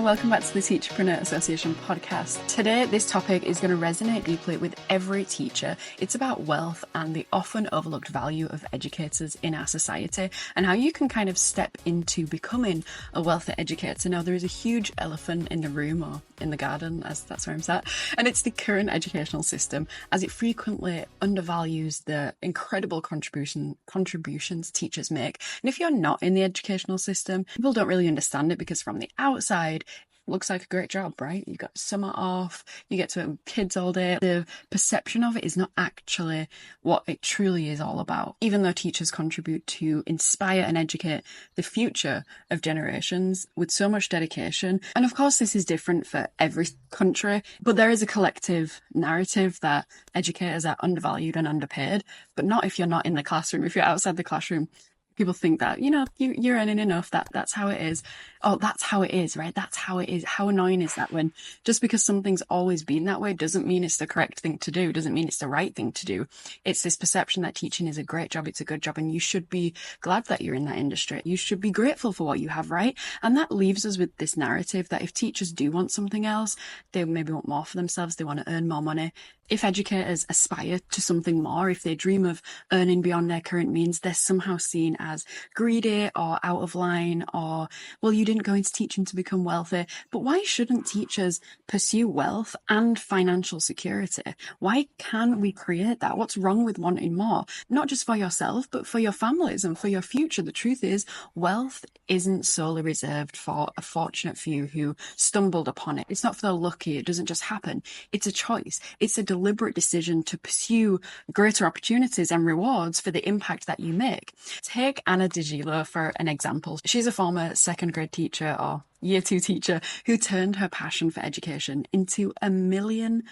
and welcome back to the Teacherpreneur Association podcast. Today, this topic is going to resonate deeply with every teacher. It's about wealth and the often overlooked value of educators in our society and how you can kind of step into becoming a wealthy educator. Now, there is a huge elephant in the room or in the garden, as that's where I'm sat, and it's the current educational system, as it frequently undervalues the incredible contributions teachers make. And if you're not in the educational system, people don't really understand it because from the outside, it looks like a great job, right? You got summer off, you get to work with kids all day. The perception of it is not actually what it truly is all about. Even though teachers contribute to inspire and educate the future of generations with so much dedication. And of course, this is different for every country, but there is a collective narrative that educators are undervalued and underpaid, but not if you're not in the classroom. If you're outside the classroom, people think that, you're earning enough, that's how it is. Oh, that's how it is, right? That's how it is. How annoying is that when just because something's always been that way doesn't mean it's the correct thing to do, doesn't mean it's the right thing to do. It's this perception that teaching is a great job, it's a good job, and you should be glad that you're in that industry. You should be grateful for what you have, right? And that leaves us with this narrative that if teachers do want something else, they maybe want more for themselves, they want to earn more money. If educators aspire to something more, if they dream of earning beyond their current means, they're somehow seen as greedy or out of line, or, well, you didn't go into teaching to become wealthy. But why shouldn't teachers pursue wealth and financial security? Why can't we create that? What's wrong with wanting more? Not just for yourself, but for your families and for your future. The truth is, wealth isn't solely reserved for a fortunate few who stumbled upon it. It's not for the lucky. It doesn't just happen. It's a choice. It's a deliberate decision to pursue greater opportunities and rewards for the impact that you make. Take Anna DiGillo for an example. She's a former second grade teacher or year 2 teacher who turned her passion for education into $1 million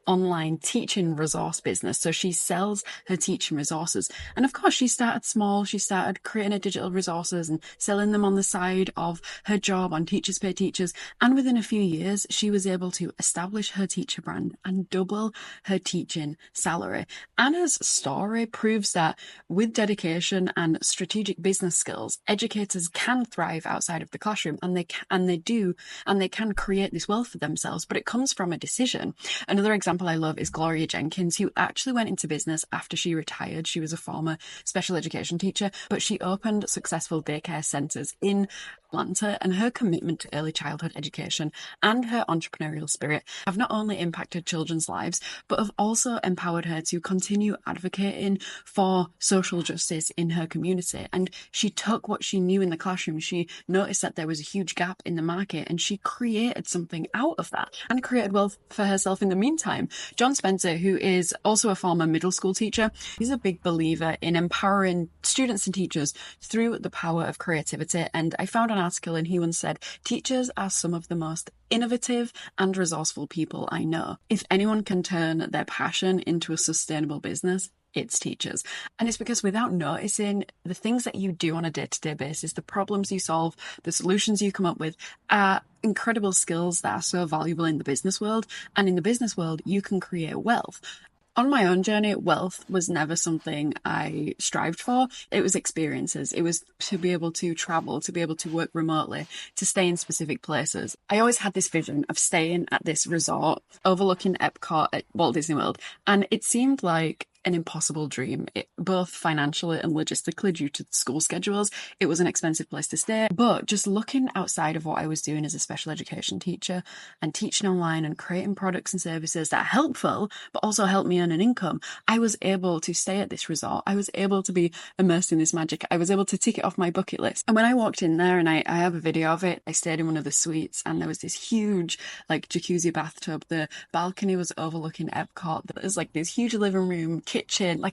online teaching resource business. So she sells her teaching resources. And of course, she started small. She started creating her digital resources and selling them on the side of her job on Teachers Pay Teachers. And within a few years, she was able to establish her teacher brand and double her teaching salary. Anna's story proves that with dedication and strategic business skills, educators can thrive outside of the classroom, and they can create this wealth for themselves, but it comes from a decision. Another example I love is Gloria Jenkins, who actually went into business after she retired. She was a former special education teacher, but she opened successful daycare centres in Atlanta, and her commitment to early childhood education and her entrepreneurial spirit have not only impacted children's lives, but have also empowered her to continue advocating for social justice in her community. And she took what she knew in the classroom, she noticed that there was a huge gap in the market, and she created something out of that and created wealth for herself in the meantime. John Spencer, who is also a former middle school teacher, he's a big believer in empowering students and teachers through the power of creativity. And I found an article and he once said, teachers are some of the most innovative and resourceful people I know. If anyone can turn their passion into a sustainable business, it's teachers. And it's because without noticing, the things that you do on a day-to-day basis, the problems you solve, the solutions you come up with are incredible skills that are so valuable in the business world. And in the business world, you can create wealth. On my own journey, wealth was never something I strived for. It was experiences. It was to be able to travel, to be able to work remotely, to stay in specific places. I always had this vision of staying at this resort overlooking Epcot at Walt Disney World. And it seemed like an impossible dream, both financially and logistically due to school schedules. It was an expensive place to stay. But just looking outside of what I was doing as a special education teacher and teaching online and creating products and services that are helpful, but also help me earn an income, I was able to stay at this resort. I was able to be immersed in this magic. I was able to tick it off my bucket list. And when I walked in there, and I have a video of it, I stayed in one of the suites and there was this huge jacuzzi bathtub. The balcony was overlooking Epcot. There was this huge living room, kitchen.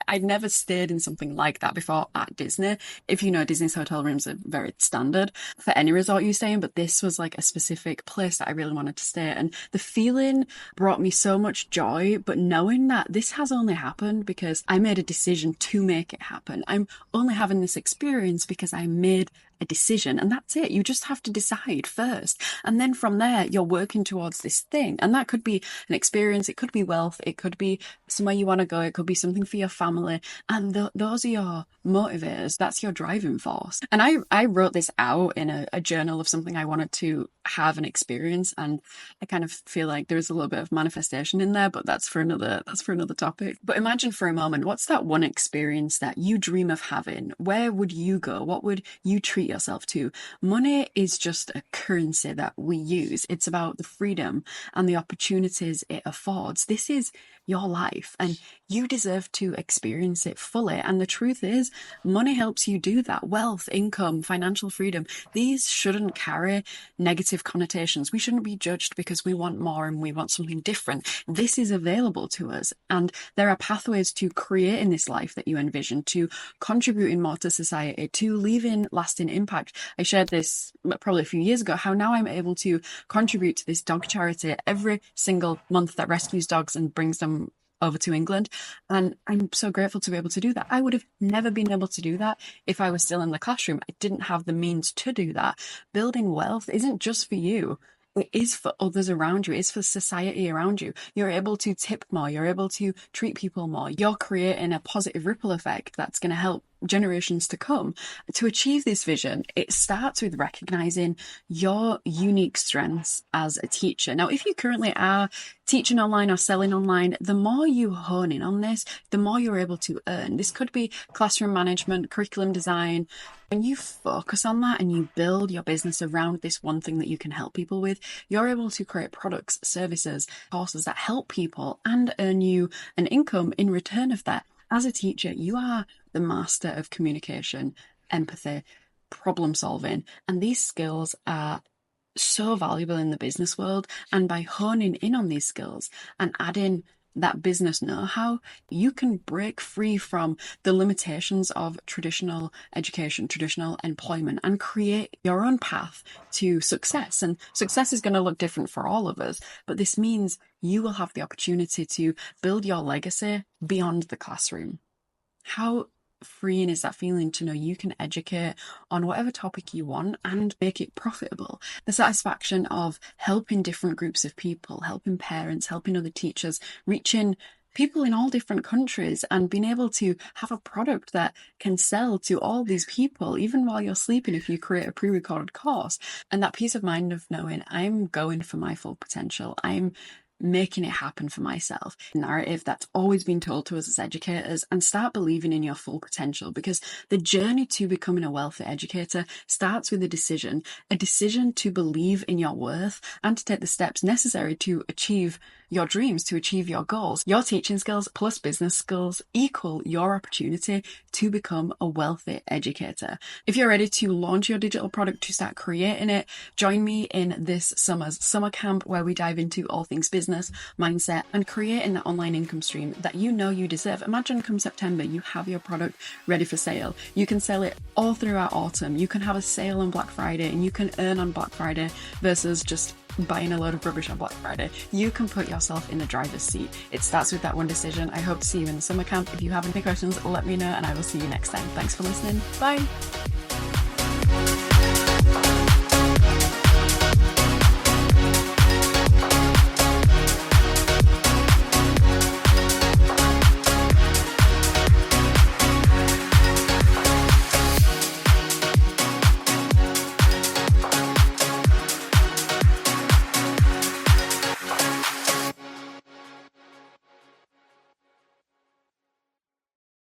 I'd never stayed in something like that before at Disney. If you know, Disney's hotel rooms are very standard for any resort you stay in, but this was a specific place that I really wanted to stay. And the feeling brought me so much joy, but knowing that this has only happened because I made a decision to make it happen. I'm only having this experience because I made a decision, and that's it. You just have to decide first. And then from there, you're working towards this thing. And that could be an experience, it could be wealth, it could be somewhere you want to go, it could be something for your family. And those are your motivators. That's your driving force. And I wrote this out in a journal of something I wanted to have an experience. And I kind of feel like there's a little bit of manifestation in there, but that's for another topic. But imagine for a moment, what's that one experience that you dream of having? Where would you go? What would you treat yourself to? Money is just a currency that we use. It's about the freedom and the opportunities it affords. This is your life and you deserve to experience it fully. And the truth is, money helps you do that. Wealth, income, financial freedom, these shouldn't carry negative connotations. We shouldn't be judged because we want more and we want something different. This is available to us. And there are pathways to creating this life that you envision, to contributing more to society, to leaving lasting impact. I shared this probably a few years ago, how now I'm able to contribute to this dog charity every single month that rescues dogs and brings them over to England. And I'm so grateful to be able to do that. I would have never been able to do that if I was still in the classroom. I didn't have the means to do that. Building wealth isn't just for you. It is for others around you. It's for society around you. You're able to tip more. You're able to treat people more. You're creating a positive ripple effect that's going to help generations to come. To achieve this vision, it starts with recognizing your unique strengths as a teacher. Now, if you currently are teaching online or selling online, the more you hone in on this, the more you're able to earn. This could be classroom management, curriculum design. When you focus on that and you build your business around this one thing that you can help people with, you're able to create products, services, courses that help people and earn you an income in return of that. As a teacher, you are the master of communication, empathy, problem solving, and these skills are so valuable in the business world. And by honing in on these skills and adding that business know-how, you can break free from the limitations of traditional education, traditional employment, and create your own path to success. And success is going to look different for all of us, but this means you will have the opportunity to build your legacy beyond the classroom. How freeing is that feeling to know you can educate on whatever topic you want and make it profitable? The satisfaction of helping different groups of people, helping parents, helping other teachers, reaching people in all different countries and being able to have a product that can sell to all these people, even while you're sleeping, if you create a pre-recorded course. And that peace of mind of knowing I'm going for my full potential. I'm making it happen for myself. Narrative that's always been told to us as educators, and start believing in your full potential, because the journey to becoming a wealthy educator starts with a decision to believe in your worth and to take the steps necessary to achieve your dreams, to achieve your goals. Your teaching skills plus business skills equal your opportunity to become a wealthy educator. If you're ready to launch your digital product, to start creating it, join me in this summer's summer camp, where we dive into all things business, mindset, and creating that online income stream that you know you deserve. Imagine come September, you have your product ready for sale. You can sell it all throughout autumn. You can have a sale on Black Friday and you can earn on Black Friday versus just buying a load of rubbish on Black Friday. You can put yourself in the driver's seat. It starts with that one decision. I hope to see you in the summer camp. If you have any questions, let me know and I will see you next time. Thanks for listening. Bye.